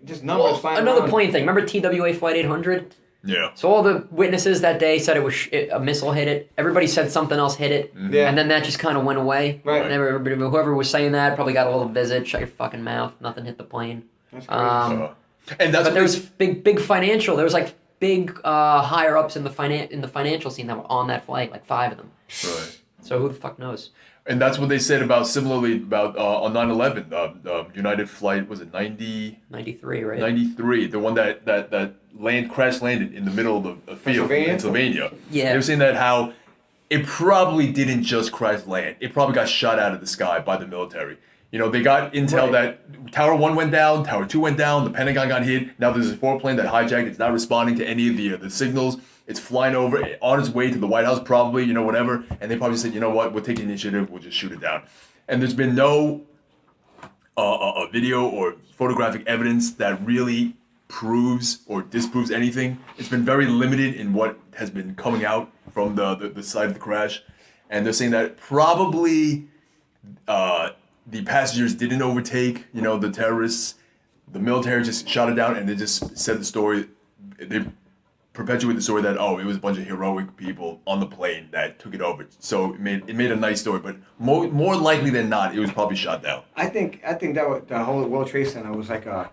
S6: just numbers.
S5: Well,
S6: flying
S5: another
S6: around.
S5: plain thing. Remember TWA Flight 800?
S4: Yeah.
S5: So all the witnesses that day said it was a missile hit it. Everybody said something else hit it,
S6: Yeah.
S5: and then that just kind of went away.
S6: Right.
S5: And everybody, whoever was saying that probably got a little visit. Shut your fucking mouth. Nothing hit the plane.
S6: That's crazy.
S4: And that's
S5: But there
S4: what
S5: was big financial. There was like big higher ups in the financial scene that were on that flight, like 5 of them.
S4: right.
S5: So who the fuck knows?
S4: And that's what they said about similarly about on 9/11. United Flight was it
S5: 93, right?
S4: 93, the one that crash landed in the middle of the field in Pennsylvania.
S5: Yeah.
S4: They were saying that how it probably didn't just crash land. It probably got shot out of the sky by the military. You know, they got intel that Tower 1 went down, Tower 2 went down, the Pentagon got hit. Now there's a 4 plane that hijacked. It's not responding to any of the signals. It's flying over on its way to the White House, probably, you know, whatever. And they probably said, you know what, we're taking initiative, we'll just shoot it down. And there's been no a video or photographic evidence that really proves or disproves anything. It's been very limited in what has been coming out from the site of the crash. And they're saying that probably the passengers didn't overtake, you know, the terrorists. The military just shot it down, and they just said the story. They perpetuate the story that it was a bunch of heroic people on the plane that took it over. So it made a nice story, but more likely than not, it was probably shot down.
S6: I think that the whole World Trade Center was like a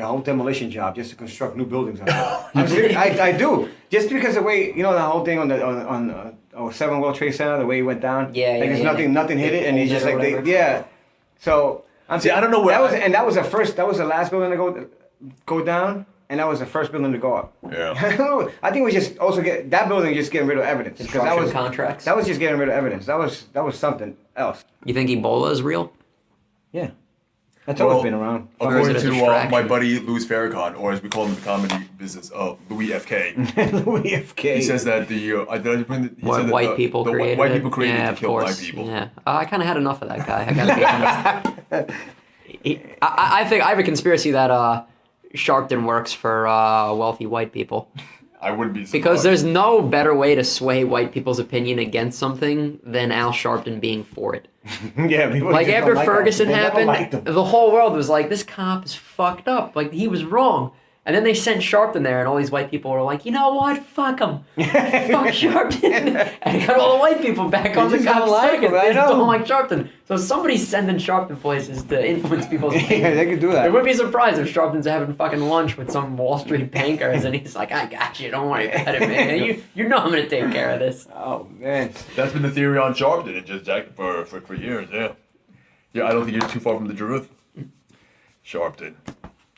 S6: whole demolition job just to construct new buildings. I do, just because the way the whole thing on 7 World Trade Center, the way it went down.
S5: Yeah,
S6: like
S5: yeah,
S6: there's
S5: yeah.
S6: nothing hit it, and he's just like
S5: Whatever.
S6: So
S4: See, I don't know where
S6: that was the last building to go down, and that was the first building to go up.
S4: Yeah.
S6: I think we just also that building just getting rid of evidence because that
S5: Construction
S6: was
S5: contracts.
S6: That was just getting rid of evidence. That was something else.
S5: You think Ebola is real?
S6: Yeah. That's always been around.
S5: Or is it
S4: According
S5: a
S4: to
S5: distraction?
S4: my buddy Louis Farrakhan, or as we call him in the comedy business, Louis FK.
S6: Louis F.K.
S4: He says that he
S5: What,
S4: said that
S5: white people
S4: the
S5: created
S4: white
S5: it?
S4: people created
S5: yeah,
S4: it to
S5: of
S4: kill
S5: course.
S4: black people.
S5: Yeah, I kind of had enough of that guy. I gotta be honest. I think I have a conspiracy that Sharpton works for wealthy white people.
S4: I wouldn't be surprised.
S5: Because there's no better way to sway white people's opinion against something than Al Sharpton being for it.
S6: Yeah, people
S5: Like
S6: just
S5: after
S6: don't like
S5: Ferguson
S6: him. They never liked
S5: happened,
S6: him.
S5: the whole world was like, "This cop is fucked up. Like he was wrong." And then they sent Sharpton there, and all these white people were like, "You know what? Fuck him. Fuck Sharpton." And got all the white people back on the
S6: just don't
S5: cop's
S6: like
S5: side
S6: him,
S5: because
S6: I
S5: they just
S6: know.
S5: don't like Sharpton. So somebody's sending Sharpton places to influence people's opinion.
S6: Yeah, they could do
S5: I
S6: that.
S5: wouldn't be surprised if Sharpton's having fucking lunch with some Wall Street bankers, and he's like, "I got you. Don't worry about it, man. You know I'm gonna take care of this."
S6: Oh man.
S4: That's been the theory on Sharpton. It just jacked for years. Yeah. Yeah, I don't think you're too far from the truth. Sharpton.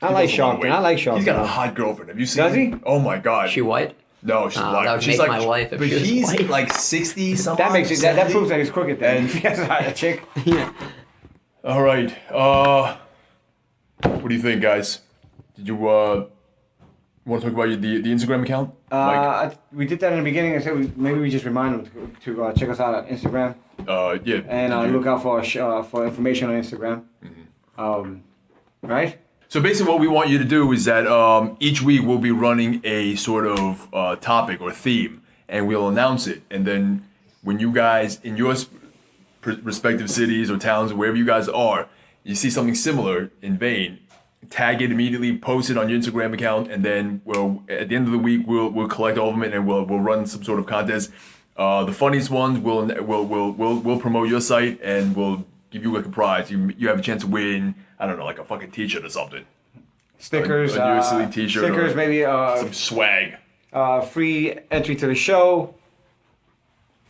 S6: I like
S4: He lost a lot of
S6: Sharpton.
S4: weight.
S6: I like Sharpton.
S4: He's got a hot girlfriend. Have you seen?
S6: Does he?
S4: him? Oh my god.
S5: She white?
S4: No, she's
S5: Oh,
S4: black.
S5: that would
S4: She's
S5: make
S4: like,
S5: my life if
S4: but
S5: she was
S4: he's
S5: white.
S4: like 60 something.
S6: That makes it. That proves that he's crooked. Then.
S4: And-
S6: He has a chick.
S5: Yeah.
S4: All right. What do you think, guys? Did you want to talk about the Instagram account?
S6: We did that in the beginning. I said maybe we just remind them to check us out on Instagram
S4: Yeah.
S6: and
S4: Did you-
S6: look out for information on Instagram. Right?
S4: So basically, what we want you to do is that each week we'll be running a sort of topic or theme, and we'll announce it. And then when you guys in your respective cities or towns or wherever you guys are, you see something similar in vain, tag it immediately, post it on your Instagram account, and then we'll at the end of the week we'll collect all of them and we'll run some sort of contest. The funniest ones we'll promote your site and we'll give you like a prize. You have a chance to win. I don't know, like a fucking T-shirt or something.
S6: Stickers.
S4: A USC t-shirt
S6: Stickers.
S4: or
S6: Maybe
S4: some swag.
S6: free entry to the show.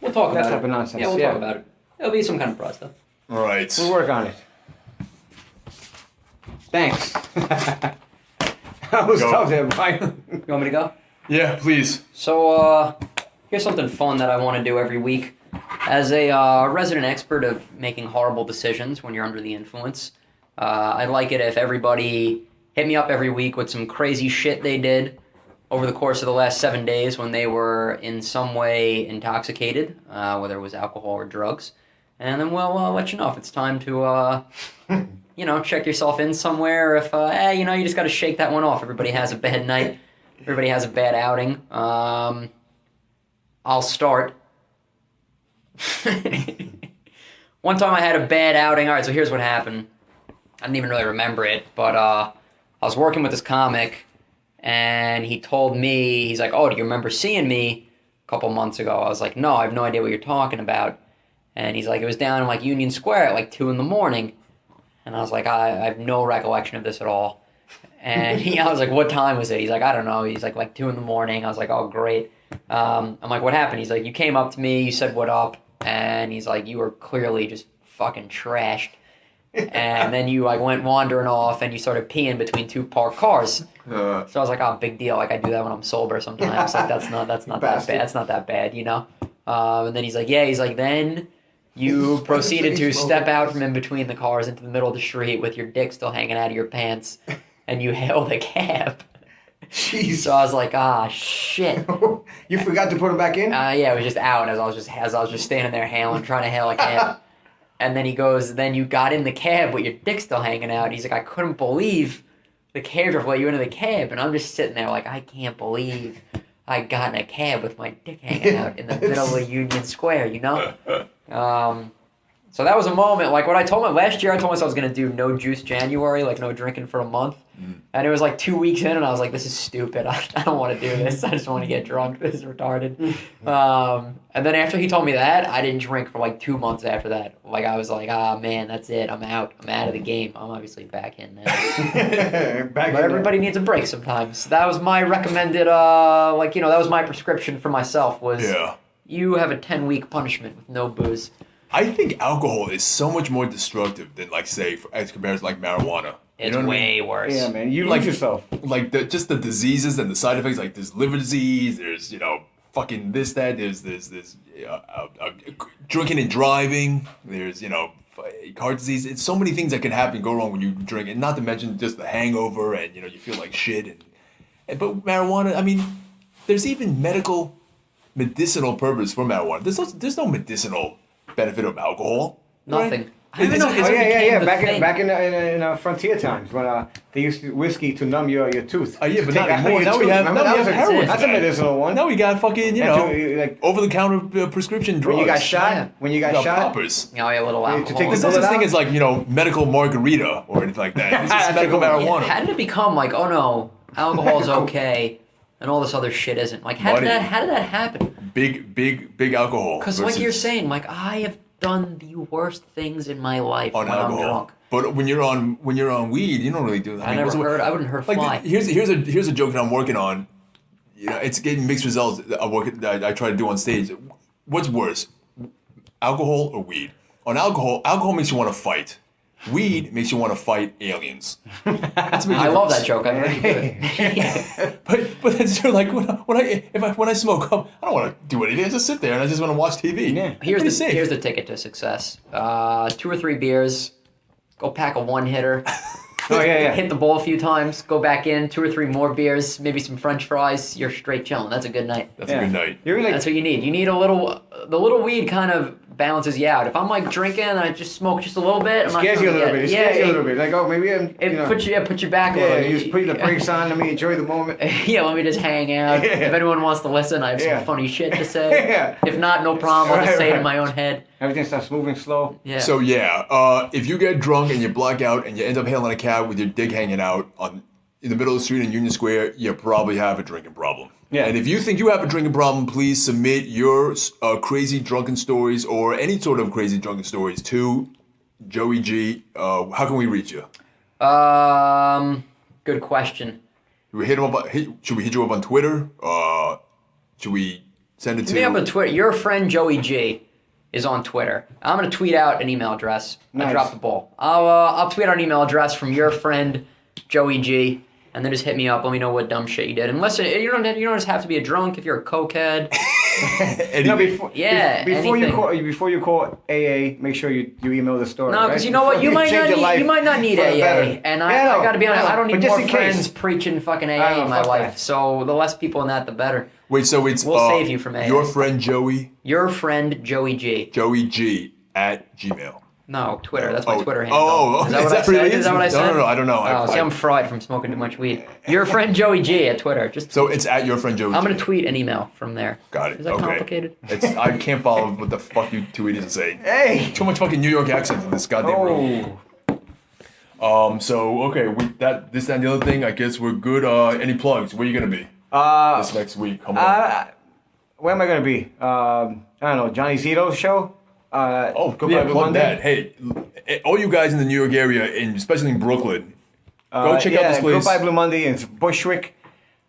S5: We'll talk
S6: That
S5: about
S6: type
S5: it.
S6: of nonsense,
S5: Yeah, we'll
S6: yeah.
S5: talk about it. It'll be some kind of prize, though.
S4: All right.
S6: We'll work on it. Thanks. I was
S4: Go.
S6: tough there, Brian.
S5: You want me to go?
S4: Yeah, please.
S5: So, here's something fun that I want to do every week. As a resident expert of making horrible decisions when you're under the influence, I'd like it if everybody hit me up every week with some crazy shit they did over the course of the last 7 days when they were in some way intoxicated, whether it was alcohol or drugs. And then we'll let you know if it's time to, check yourself in somewhere. If, you just got to shake that one off. Everybody has a bad night. Everybody has a bad outing. I'll start. One time I had a bad outing. All right, so here's what happened. I didn't even really remember it, but I was working with this comic, and he told me, he's like, "Oh, do you remember seeing me a couple months ago?" I was like, "No, I have no idea what you're talking about." And he's like, "It was down in like Union Square at like 2 a.m. And I was like, I have no recollection of this at all. And I was like, "What time was it?" He's like, "I don't know." He's like 2 a.m. I was like, "Oh, great." I'm like, "What happened?" He's like, "You came up to me, you said what up," and he's like, "You were clearly just fucking trashed." And then you like went wandering off and you started peeing between two parked cars. So I was like, "Oh, big deal. Like I do that when I'm sober sometimes. Like that's not that bad. That's not that bad, you know." And then he's like, "Yeah." He's like, "Then you proceeded to step out from in between the cars into the middle of the street with your dick still hanging out of your pants, and you hailed a cab."
S6: Jeez.
S5: So I was like, "Ah, shit."
S6: You forgot to put him back in?
S5: Yeah, it was just out as I was just standing there trying to hail a cab. And then he goes, "Then you got in the cab with your dick still hanging out." He's like, "I couldn't believe the cab driver let you into the cab." And I'm just sitting there like, I can't believe I got in a cab with my dick hanging out in the middle of Union Square, you know? So that was a moment, like what I told last year, I told myself I was going to do no juice January, like no drinking for a month. And it was like 2 weeks in and I was like, this is stupid. I don't want to do this. I just want to get drunk. This is retarded. And then after he told me that, I didn't drink for like 2 months after that. Like I was like, man, that's it. I'm out. I'm out of the game. I'm obviously back in now. But everybody needs a break sometimes. That was my recommended, that was my prescription for myself was you have a 10-week punishment with no booze.
S4: I think alcohol is so much more destructive than, like, say, as compared to, like, marijuana.
S5: It's
S4: you know what I
S5: way
S4: mean?
S5: worse.
S6: Yeah, man. You
S4: Like-
S6: lose yourself.
S4: Like, just the diseases and the side effects. Like, there's liver disease, there's, fucking this, that, there's drinking and driving, there's, heart disease. It's so many things that can happen, go wrong when you drink, and not to mention just the hangover and you feel like shit. But marijuana, I mean, there's even medicinal purpose for marijuana. There's no medicinal benefit of alcohol.
S5: Nothing.
S4: Right?
S5: I don't even know how it
S6: yeah.
S5: became the
S6: Back
S5: thing.
S6: in frontier times when they used whiskey to numb your tooth.
S4: Yeah,
S6: To
S4: but
S6: take
S4: not
S6: out
S4: anymore.
S6: your
S4: Now we
S6: tooth.
S4: have
S6: Remember, that was
S4: heroin.
S6: That's a medicinal one.
S4: Now we got fucking
S6: like
S4: over the counter prescription drugs.
S6: when you got shot.
S5: Yeah.
S6: When you got
S4: got
S6: shot.
S4: poppers.
S5: Oh, yeah, a little
S6: Yeah, to
S5: alcohol.
S6: take
S4: There's no such thing as like medical margarita or anything like that. It's just medical marijuana.
S5: How did it become like, oh no, alcohol's okay, and all this other shit isn't? Like, how did
S4: Money.
S5: that happen?
S4: Big alcohol.
S5: Because like
S4: versus
S5: you're saying, like I have done the worst things in my life
S4: on
S5: when I'm
S4: alcohol.
S5: drunk.
S4: But when you're on weed, you don't really do that.
S5: I wouldn't hurt a
S4: Like
S5: fly.
S4: here's a joke that I'm working on. It's getting mixed results. I try to do on stage. What's worse, alcohol or weed? On alcohol makes you want to fight. Weed makes you want to fight aliens. That's a big
S5: I love that
S4: difference.
S5: joke. I've heard you do it.
S4: But then you're like when I smoke, I don't want to do anything. I just sit there and I just want to watch TV.
S6: Yeah.
S5: Here's
S4: Pretty
S5: the
S4: safe.
S5: here's the ticket to success. 2 or 3 beers. Go pack a one hitter.
S6: Oh yeah.
S5: Hit the ball a few times. Go back in. 2 or 3 more beers. Maybe some French fries. You're straight chilling. That's a good night.
S4: That's a good night.
S6: You're really
S5: That's what you need. You need a little. The little weed kind of balances you out. If I'm like drinking and I just smoke just a little bit, I'm not
S6: scares you a
S5: gonna
S6: little
S5: get
S6: bit. It
S5: it.
S6: scares you a little bit. Like, oh, maybe I'm.
S5: It puts you back a
S6: Yeah,
S5: little.
S6: you just put the brakes on. Let me enjoy the moment.
S5: Yeah, let me just hang out.
S6: Yeah.
S5: If anyone wants to listen, I have
S6: Yeah.
S5: some funny shit to say.
S6: Yeah.
S5: If not, no problem. I'll just say it in
S6: Right.
S5: my own head.
S6: Everything starts moving slow.
S5: Yeah.
S4: So if you get drunk and you black out and you end up hailing a cab with your dick hanging out in the middle of the street in Union Square, you probably have a drinking problem.
S6: Yeah.
S4: And if you think you have a drinking problem, please submit your crazy drunken stories or any sort of crazy drunken stories to Joey G. How can we reach you?
S5: Good question.
S4: Should we hit you up on Twitter? Should we send it
S5: Hit me up on
S4: to?
S5: Twitter. Your friend Joey G is on Twitter. I'm gonna tweet out an email address. I
S6: Nice.
S5: dropped the ball. I'll tweet out an email address from your friend Joey G. And then just hit me up. Let me know what dumb shit you did. And listen, you don't just have to be a drunk if you're a cokehead.
S6: No, before
S5: anything.
S6: before you call AA, make sure you email the story.
S5: No, because
S6: right?
S5: you know what,
S6: Before
S5: you might not need
S6: for the
S5: AA,
S6: better.
S5: and
S6: Yeah,
S5: I gotta be honest, I don't
S6: but
S5: need
S6: just
S5: more
S6: in case.
S5: friends preaching fucking
S6: I
S5: AA
S6: know,
S5: in my
S6: fuck
S5: life.
S6: that.
S5: So the less people in that, the better.
S4: Wait, so it's
S5: We'll save you from AA.
S4: Your friend Joey,
S5: Your friend Joey G.
S4: Joey G at Gmail.
S5: No, Twitter. That's my
S4: Oh,
S5: Twitter handle.
S4: oh,
S5: is that what I
S4: really
S5: said? Is that what I said?
S4: No, I don't know.
S5: Oh, see, I'm fried from smoking too much weed. Your friend Joey G at Twitter. Just
S4: So it's at your friend Joey.
S5: I'm gonna
S4: G.
S5: tweet an email from there.
S4: Got it.
S5: Is that
S4: Okay.
S5: complicated?
S4: I can't follow what the fuck you tweeted and say.
S6: Hey.
S4: Too much fucking New York accent in this goddamn room.
S6: Oh.
S4: So okay, this and the other thing. I guess we're good. Any plugs? Where you gonna be this next week? Come on.
S6: Where am I gonna be? I don't know. Johnny Zito's show.
S4: Goodbye
S6: Blue
S4: plug
S6: Monday.
S4: that. Hey, all you guys in the New York area, and especially in Brooklyn, go check out this place
S6: Goodbye Blue Monday in Bushwick.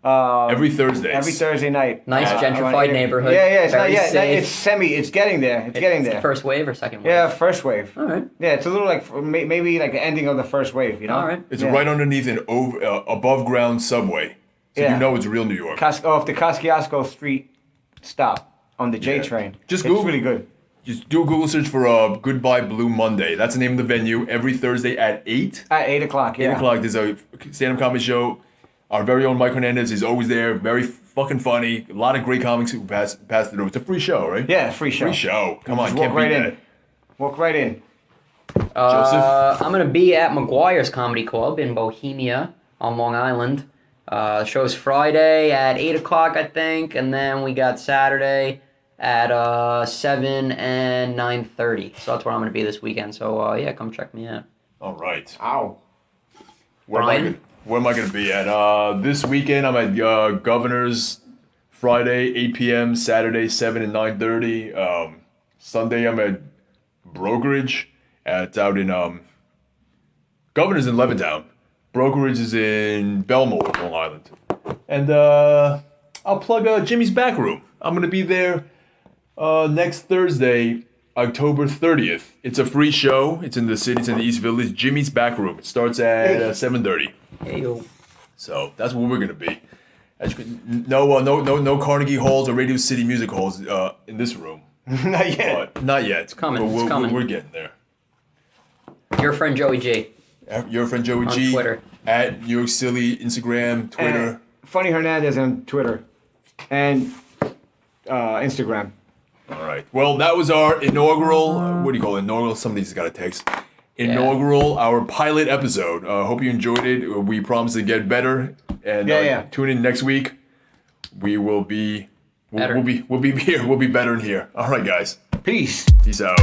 S4: every Thursday.
S6: Every Thursday night.
S5: Nice gentrified
S6: around here.
S5: neighborhood.
S6: Yeah, it's not
S5: Very
S6: yet.
S5: safe.
S6: It's getting there. It's getting
S5: It's
S6: there.
S5: the first wave or second wave?
S6: Yeah, first wave.
S5: All right.
S6: Yeah, it's a little like maybe like the ending of the first wave. You know.
S5: All right.
S4: It's
S6: Yeah.
S4: right underneath an above ground subway, so
S6: Yeah.
S4: you know it's real New York.
S6: Off the Kosciuszko Street stop on the J
S4: Yeah.
S6: train.
S4: Just
S6: it's
S4: Google-
S6: really good.
S4: Just do a Google search for Goodbye Blue Monday. That's the name of the venue. Every Thursday at 8.
S6: At 8 o'clock.
S4: 8
S6: Yeah.
S4: o'clock, there's a stand-up comedy show. Our very own Mike Hernandez is always there. Very fucking funny. A lot of great comics who pass it through. It's a free show, right?
S6: Yeah, free show.
S4: Free show. Come on,
S6: Just
S4: can't
S6: walk right
S4: beat
S6: in.
S4: that.
S6: Walk right in.
S4: Joseph?
S5: I'm gonna be at McGuire's Comedy Club in Bohemia on Long Island. The show's Friday at 8 o'clock, I think, and then we got Saturday at 7 and 9:30. So that's where I'm gonna be this weekend. So yeah, come check me out.
S4: All right.
S6: Ow.
S4: Where
S5: Brian?
S4: am I going to be at? This weekend, I'm at Governor's Friday, 8 p.m., Saturday, 7 and 9:30. Sunday, I'm at Brokerage. It's out in Governor's in Levittown. Brokerage is in Belmore, Long Island. And I'll plug Jimmy's Back Room. I'm going to be there next Thursday, October 30th. It's a free show. It's in the city. It's in the East Village. Jimmy's Back Room. It starts at 7:30.
S5: Hey yo.
S4: So that's where we're going to be. As you can, no Carnegie Halls or Radio City Music Halls in this room.
S6: Not yet.
S4: But not yet.
S5: It's coming,
S4: But
S5: it's coming.
S4: We're getting there.
S5: Your friend Joey G.
S4: Your friend Joey
S5: On
S4: G.
S5: Twitter.
S4: At New York Silly, Instagram, Twitter.
S6: And Funny Hernandez on Twitter and Instagram.
S4: All right. Well, that was our inaugural. What do you call it? Inaugural? Somebody's got a text. Inaugural, our pilot episode. Hope you enjoyed it. We promise to get better. And tune in next week. We will be. We'll be here. We'll be better in here. All right, guys.
S6: Peace.
S4: Peace out.